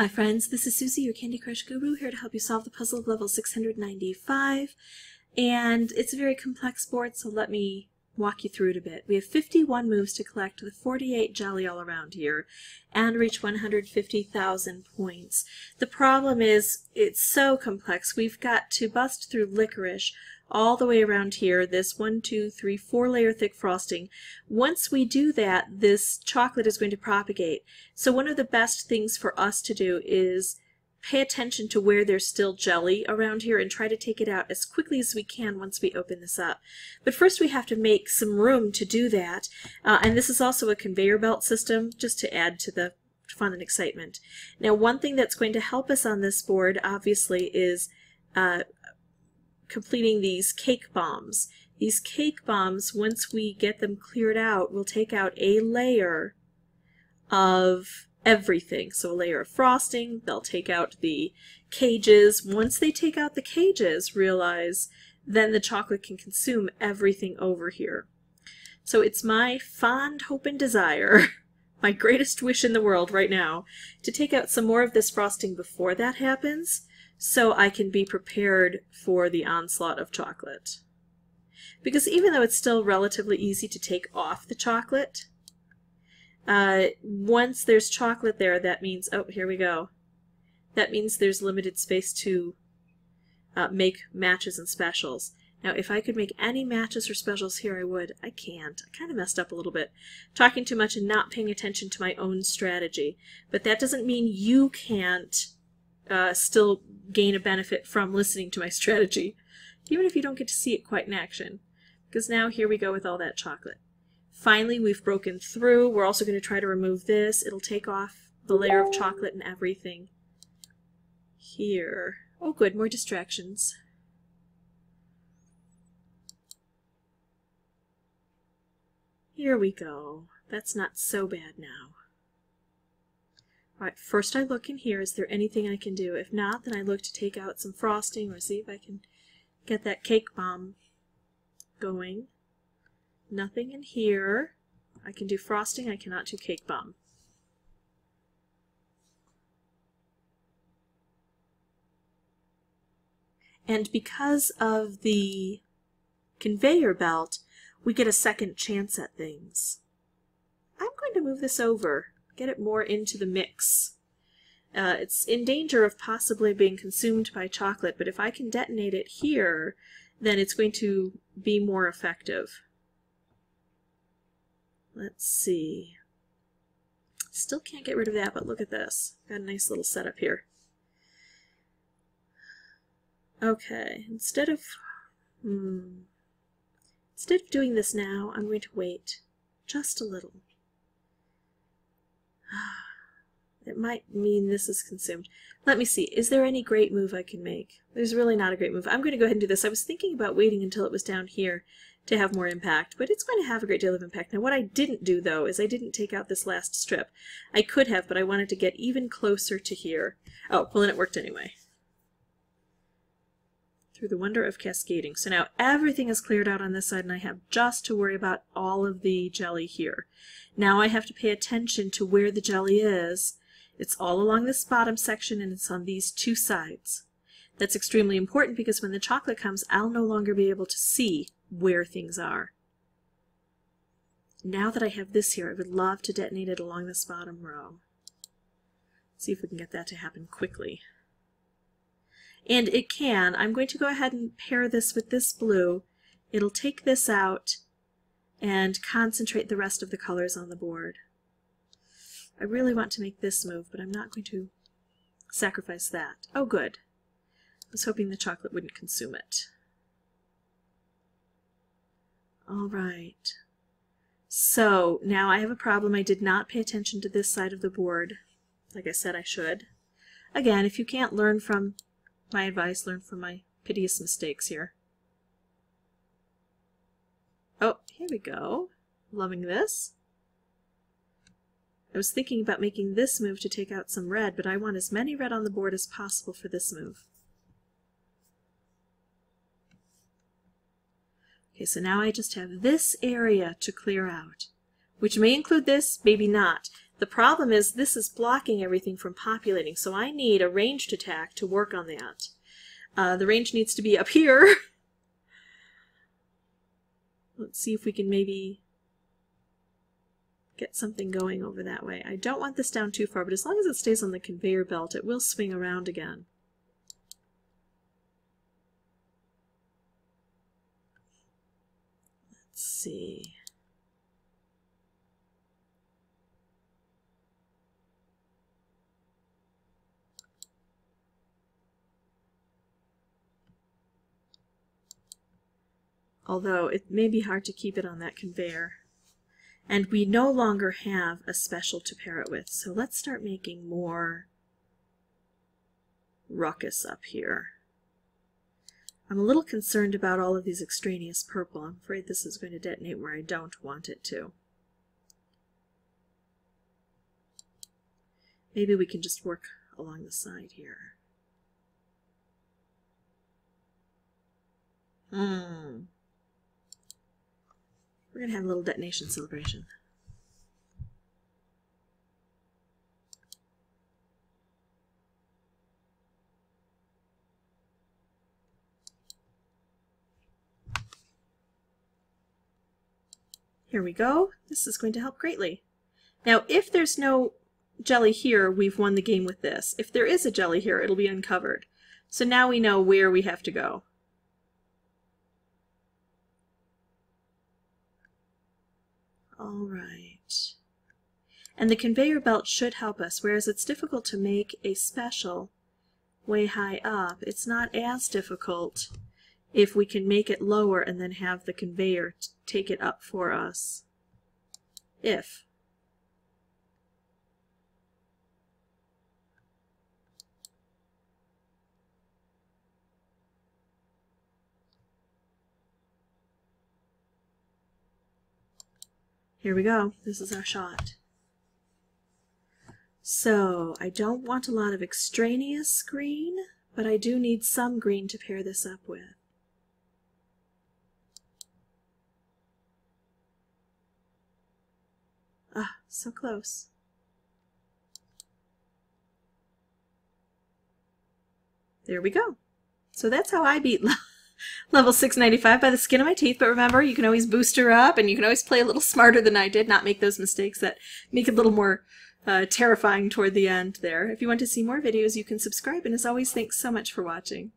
Hi friends, this is Susie, your Candy Crush Guru, here to help you solve the puzzle of level 695. And it's a very complex board, so let me walk you through it a bit. We have 51 moves to collect with 48 jelly all around here and reach 150,000 points. The problem is it's so complex. We've got to bust through licorice all the way around here, this 1, 2, 3, 4 layer thick frosting. Once we do that, this chocolate is going to propagate. So one of the best things for us to do is pay attention to where there's still jelly around here and try to take it out as quickly as we can once we open this up. But first we have to make some room to do that, and this is also a conveyor belt system just to add to the fun and excitement. Now one thing that's going to help us on this board obviously is completing these cake bombs. These cake bombs, once we get them cleared out, will take out a layer of everything. So a layer of frosting, they'll take out the cages. Once they take out the cages, realize then the chocolate can consume everything over here. So it's my fond hope and desire, my greatest wish in the world right now, to take out some more of this frosting before that happens, so I can be prepared for the onslaught of chocolate. Because even though it's still relatively easy to take off the chocolate, once there's chocolate there, that means, oh, here we go. That means there's limited space to make matches and specials. Now, if I could make any matches or specials here, I would. I can't. I kind of messed up a little bit. Talking too much and not paying attention to my own strategy. But that doesn't mean you can't still gain a benefit from listening to my strategy, even if you don't get to see it quite in action. Because now here we go with all that chocolate. Finally, we've broken through. We're also going to try to remove this. It'll take off the layer of chocolate and everything here. Oh good, more distractions. Here we go. That's not so bad now. Alright, first I look in here. Is there anything I can do? If not, then I look to take out some frosting or see if I can get that cake bomb going. Nothing in here. I can do frosting, I cannot do cake bomb. And because of the conveyor belt, we get a second chance at things. I'm going to move this over, get it more into the mix. It's in danger of possibly being consumed by chocolate, but if I can detonate it here, then it's going to be more effective. Let's see. Still can't get rid of that, but look at this. Got a nice little setup here. Okay, instead of doing this now, I'm going to wait just a little. It might mean this is consumed. Let me see. Is there any great move I can make? There's really not a great move. I'm going to go ahead and do this. I was thinking about waiting until it was down here to have more impact, but it's going to have a great deal of impact. Now what I didn't do, though, is I didn't take out this last strip. I could have, but I wanted to get even closer to here. Oh, well, then it worked anyway. Through the wonder of cascading. So now everything is cleared out on this side, and I have just to worry about all of the jelly here. Now I have to pay attention to where the jelly is. It's all along this bottom section, and it's on these two sides. That's extremely important because when the chocolate comes, I'll no longer be able to see where things are. Now that I have this here, I would love to detonate it along this bottom row. See if we can get that to happen quickly. And it can. I'm going to go ahead and pair this with this blue. It'll take this out and concentrate the rest of the colors on the board. I really want to make this move, but I'm not going to sacrifice that. Oh good. I was hoping the chocolate wouldn't consume it. Alright. So now I have a problem. I did not pay attention to this side of the board, like I said I should. Again, if you can't learn from my advice, learn from my piteous mistakes here. Oh, here we go. Loving this. I was thinking about making this move to take out some red, but I want as many red on the board as possible for this move. Okay, so now I just have this area to clear out, which may include this, maybe not. The problem is this is blocking everything from populating, so I need a ranged attack to work on that. The range needs to be up here. Let's see if we can maybe get something going over that way. I don't want this down too far, but as long as it stays on the conveyor belt, it will swing around again. Let's see. Although it may be hard to keep it on that conveyor. And we no longer have a special to pair it with, so let's start making more ruckus up here. I'm a little concerned about all of these extraneous purple. I'm afraid this is going to detonate where I don't want it to. Maybe we can just work along the side here. We're going to have a little detonation celebration. Here we go. This is going to help greatly. Now, if there's no jelly here, we've won the game with this. If there is a jelly here, it'll be uncovered. So now we know where we have to go. All right. And the conveyor belt should help us, whereas it's difficult to make a special way high up. It's not as difficult if we can make it lower and then have the conveyor take it up for us. If. Here we go. This is our shot. So, I don't want a lot of extraneous green, but I do need some green to pair this up with. Ah, so close. There we go. So that's how I beat level 695 by the skin of my teeth, but remember, you can always boost her up, and you can always play a little smarter than I did, not make those mistakes that make it a little more terrifying toward the end there. If you want to see more videos, you can subscribe, and as always, thanks so much for watching.